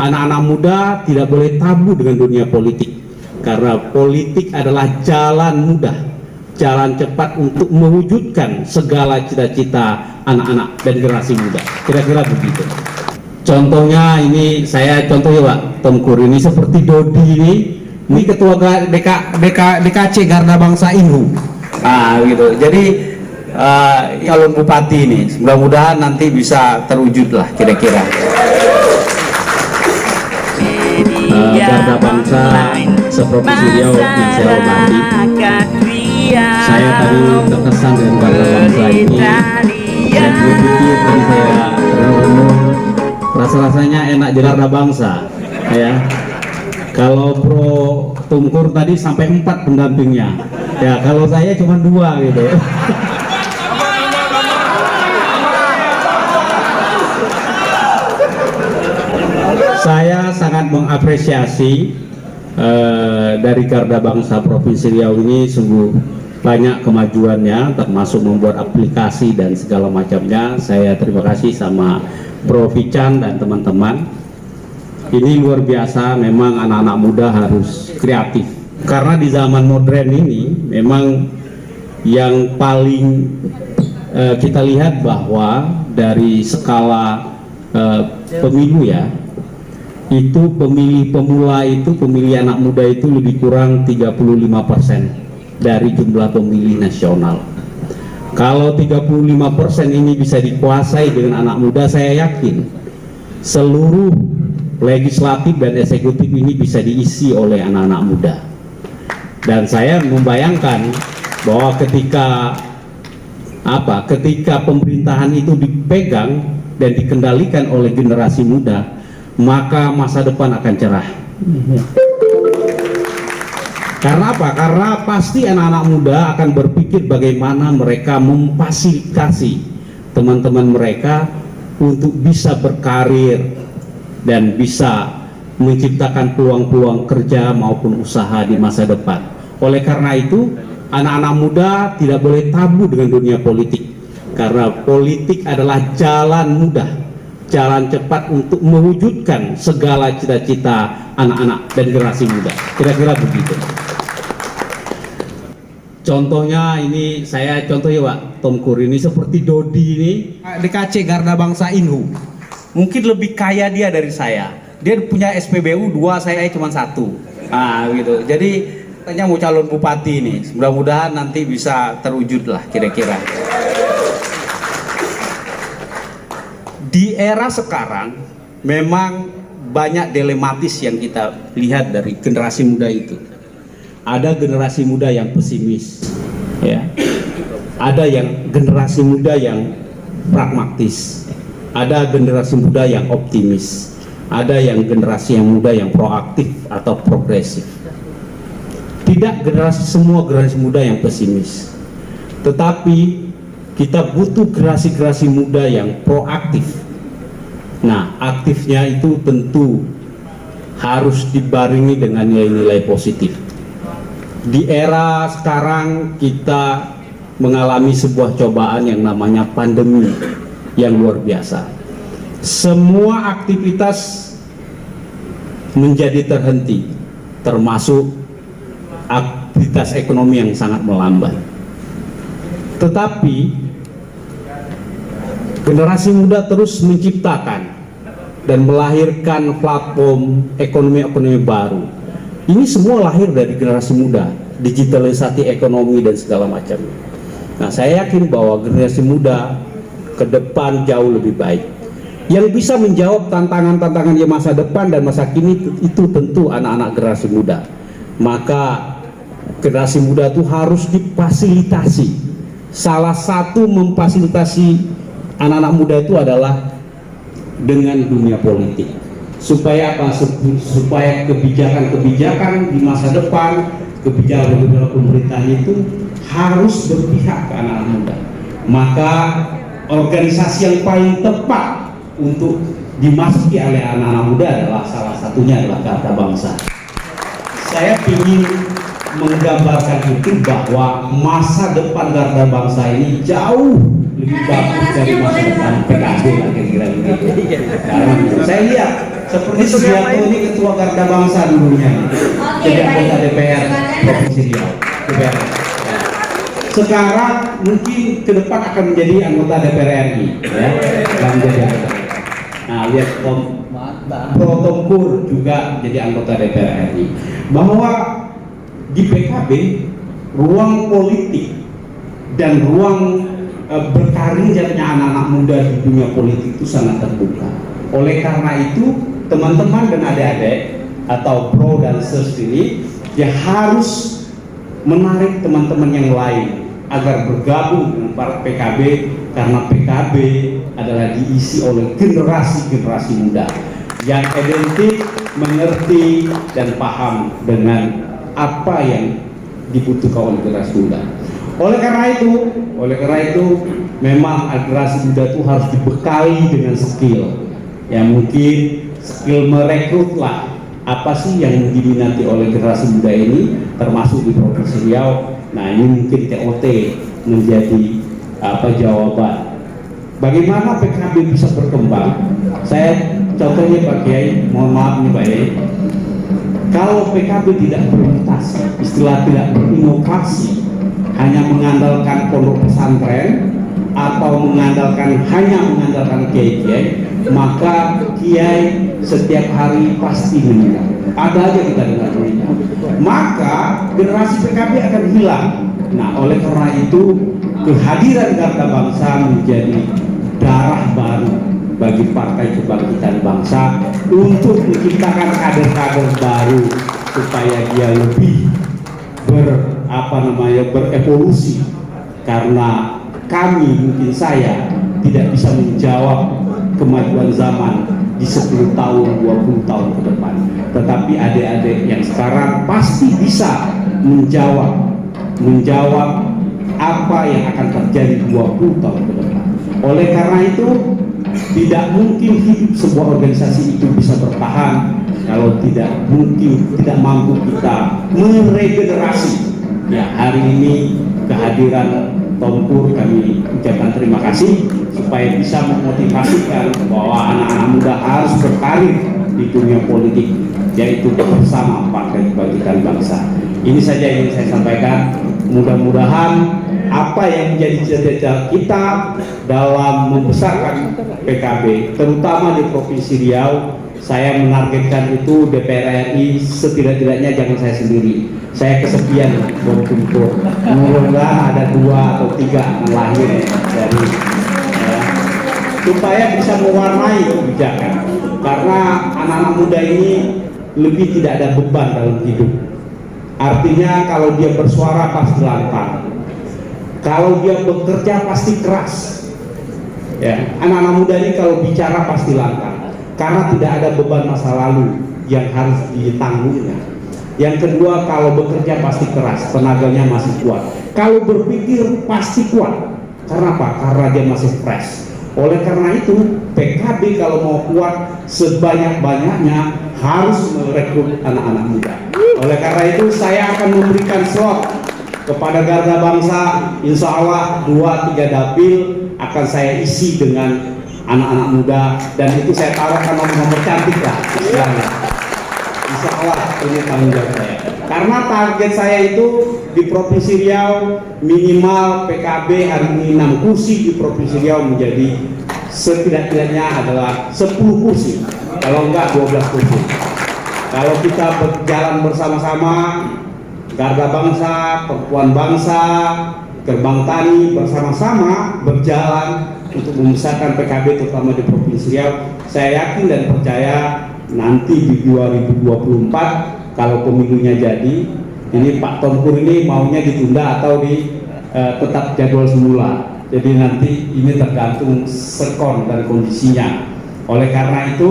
anak-anak muda tidak boleh tabu dengan dunia politik, karena politik adalah jalan mudah, jalan cepat untuk mewujudkan segala cita-cita anak-anak dan generasi muda. Kira-kira begitu. Contohnya ini saya contohnya Pak Tengkur ini seperti Dodi ini ketua DKC Garda Bangsa Inhu. Gitu. Jadi calon bupati ini mudah-mudahan nanti bisa terwujud lah kira-kira. Garda Bangsa seprovinsi Riau yang saya hormati, saya tadi terkesan dengan Garda Bangsa ini. Saya berpikir tadi saya rasa-rasanya enak jadi Garda Bangsa ya. Kalau Pro Tungkur tadi sampai 4 pendampingnya ya, kalau saya cuma 2 gitu. Saya sangat mengapresiasi dari Garda Bangsa Provinsi Riau ini, sungguh banyak kemajuannya, termasuk membuat aplikasi dan segala macamnya. Saya terima kasih sama Prof. Chan dan teman-teman. Ini luar biasa, memang anak-anak muda harus kreatif. Karena di zaman modern ini, memang yang paling kita lihat bahwa dari skala pemilu ya, itu pemilih pemula itu, pemilih anak muda itu lebih kurang 35% dari jumlah pemilih nasional. Kalau 35% ini bisa dikuasai dengan anak muda, saya yakin seluruh legislatif dan eksekutif ini bisa diisi oleh anak-anak muda. Dan saya membayangkan bahwa ketika pemerintahan itu dipegang dan dikendalikan oleh generasi muda, maka masa depan akan cerah. Karena apa? Karena pasti anak-anak muda akan berpikir bagaimana mereka memfasilitasi teman-teman mereka untuk bisa berkarir dan bisa menciptakan peluang-peluang kerja maupun usaha di masa depan. Oleh karena itu, anak-anak muda tidak boleh tabu dengan dunia politik, karena politik adalah jalan mudah, jalan cepat untuk mewujudkan segala cita-cita anak-anak dan generasi muda. Kira-kira begitu. Contohnya ini saya contohnya Pak Tengkur ini seperti Dodi ini DKC Garda Bangsa Inhu. Mungkin lebih kaya dia dari saya. Dia punya SPBU 2, saya cuma 1. Gitu. Jadi katanya mau calon bupati ini. Mudah-mudahan nanti bisa terwujud lah kira-kira. Di era sekarang memang banyak dilematis yang kita lihat dari generasi muda itu. Ada generasi muda yang pesimis, ya. Ada yang generasi muda yang pragmatis. Ada generasi muda yang optimis. Ada yang generasi yang muda yang proaktif atau progresif. Tidak semua generasi muda yang pesimis. Tetapi kita butuh generasi muda yang proaktif. Nah, aktifnya itu tentu harus dibarengi dengan nilai-nilai positif. Di era sekarang kita mengalami sebuah cobaan yang namanya pandemi yang luar biasa. Semua aktivitas menjadi terhenti, termasuk aktivitas ekonomi yang sangat melambat. Tetapi generasi muda terus menciptakan dan melahirkan platform ekonomi baru. Ini semua lahir dari generasi muda, digitalisasi ekonomi dan segala macam. Nah, saya yakin bahwa generasi muda ke depan jauh lebih baik. Yang bisa menjawab tantangan-tantangan di masa depan dan masa kini itu tentu anak-anak generasi muda. Maka generasi muda itu harus difasilitasi. Salah satu memfasilitasi anak-anak muda itu adalah dengan dunia politik. Supaya apa? Supaya kebijakan-kebijakan di masa depan, kebijakan pemerintahan itu harus berpihak ke anak-anak muda. Maka organisasi yang paling tepat untuk dimasuki oleh anak-anak muda adalah salah satunya adalah Garda Bangsa. Saya ingin menggambarkan itu bahwa masa depan Garda Bangsa ini jauh lebih bagus dari masa depan PKB lah kira-kira begitu. Karena saya lihat Seperti Sugiarto ini ketua Garda Bangsa dulunya, jadi anggota DPR Provinsi Riau, DPR. Sekarang mungkin ke depan akan menjadi anggota DPR RI, ya, akan menjadi anggota. Nah, lihat Pro Tongkur juga jadi anggota DPR RI. Bahwa di PKB ruang politik dan ruang berkarirnya anak-anak muda di dunia politik itu sangat terbuka. Oleh karena itu, teman-teman dan adik-adik atau pro dan sis ini ya harus menarik teman-teman yang lain agar bergabung dengan partai PKB, karena PKB adalah diisi oleh generasi-generasi muda yang identik, mengerti dan paham dengan apa yang dibutuhkan oleh generasi muda. Oleh karena itu memang generasi muda itu harus dibekali dengan skill. Ya mungkin skill merekrut lah apa sih yang diminati oleh generasi muda ini, termasuk di Provinsi Riau. Nah ini mungkin TOT menjadi jawaban. Bagaimana PKB bisa berkembang? Saya contohnya Pak Kiai, mohon maaf nih Pak Kiai. Kalau PKB tidak berinovasi, istilah tidak berinovasi, hanya mengandalkan pondok pesantren atau hanya mengandalkan kiai-kiai, maka kiai setiap hari pasti meninggal. Ada aja kita dengar meninggal. Maka generasi PKB akan hilang. Nah, oleh karena itu kehadiran Garda Bangsa menjadi darah baru bagi Partai Kebangkitan Bangsa untuk menciptakan kader-kader baru supaya dia lebih berevolusi, karena mungkin saya tidak bisa menjawab kemajuan zaman di 10 tahun, 20 tahun ke depan, tetapi adik-adik yang sekarang pasti bisa menjawab apa yang akan terjadi 20 tahun ke depan. Oleh karena itu tidak mungkin hidup sebuah organisasi itu bisa bertahan kalau tidak mampu kita meregenerasi. Ya, hari ini kehadiran Tongkur kami ucapkan terima kasih supaya bisa memotivasikan bahwa anak-anak muda harus berkarir di dunia politik, yaitu bersama Partai Kebangkitan Bangsa. Ini saja yang saya sampaikan. Mudah-mudahan apa yang menjadi cita-cita kita dalam membesarkan PKB, terutama di Provinsi Riau, saya menargetkan itu DPR RI setidak-tidaknya jangan saya sendiri. Saya kesepian berkumpul. Mudah-mudahan ada 2 atau 3 yang lahir dari supaya bisa mewarnai kebijakan. Karena anak-anak muda ini lebih tidak ada beban dalam hidup. Artinya kalau dia bersuara pasti lantang. Kalau dia bekerja pasti keras. Ya, anak-anak muda ini kalau bicara pasti lantang. Karena tidak ada beban masa lalu yang harus ditanggungnya. Yang kedua, kalau bekerja pasti keras, tenaganya masih kuat. Kalau berpikir pasti kuat. Karena apa? Karena dia masih fresh. Oleh karena itu, PKB kalau mau kuat sebanyak-banyaknya harus merekrut anak-anak muda. Oleh karena itu, saya akan memberikan slot kepada Garda Bangsa. Insya Allah 2-3 dapil akan saya isi dengan anak-anak muda, dan itu saya taruhkan nomor-nomor cantik lah istilahnya. Insya Allah ini tanggung jawab saya. Karena target saya itu di Provinsi Riau minimal PKB hari ini 6 kursi di Provinsi Riau menjadi setidak-tidaknya adalah 10 kursi, kalau enggak 12 kursi. Kalau kita berjalan bersama-sama, Garda Bangsa, Perempuan Bangsa, Gerbang Tani bersama-sama berjalan untuk membesarkan PKB terutama di Provinsi Riau, saya yakin dan percaya nanti di 2024 kalau pemilunya jadi, ini Pak Tongkur ini maunya ditunda atau tetap jadwal semula. Jadi nanti ini tergantung sekon dan kondisinya. Oleh karena itu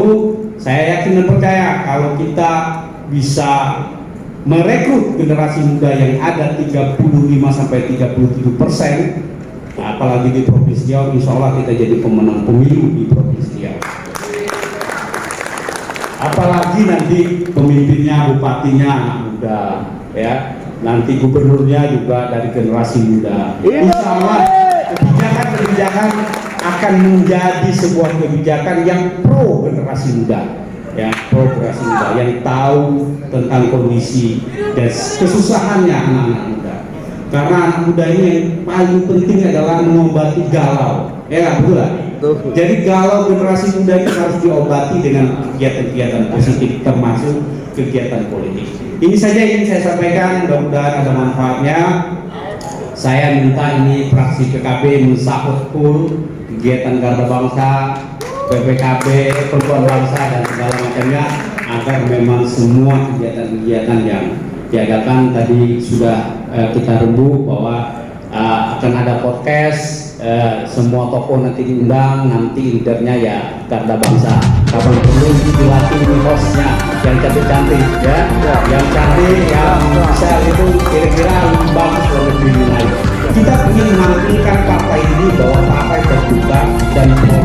saya yakin dan percaya kalau kita bisa merekrut generasi muda yang ada 35-37%, apalagi di Provinsi Riau, insya Allah kita jadi pemenang pemilu di Provinsi Riau. Apalagi nanti pemimpinnya, bupatinya anak muda, ya, nanti gubernurnya juga dari generasi muda. Insya Allah kebijakan-kebijakan akan menjadi sebuah kebijakan yang pro generasi muda. ya pro generasi muda yang tahu tentang kondisi dan kesusahannya anak-anak muda. Karena anak muda ini yang paling penting adalah mengobati galau, ya betul lah. Jadi galau generasi muda ini harus diobati dengan kegiatan-kegiatan positif, termasuk kegiatan politik. Ini saja yang ingin saya sampaikan, mudah-mudahan ada manfaatnya. Saya minta ini fraksi PKB mensahut full kegiatan Garda Bangsa, PPKB, Perempuan Bangsa dan segala macamnya, agar memang semua kegiatan-kegiatan yang diadakan tadi sudah kita rembuk bahwa akan ada podcast, semua tokoh nanti diundang, nanti leadernya ya Garda Bangsa. Kapan perlu dilatih ini hostnya yang cantik-cantik ya, yang cantik, yang bisa itu kira-kira lebih bagus lebih lain. Kita ingin menampilkan partai ini bahwa partai terbuka dan pro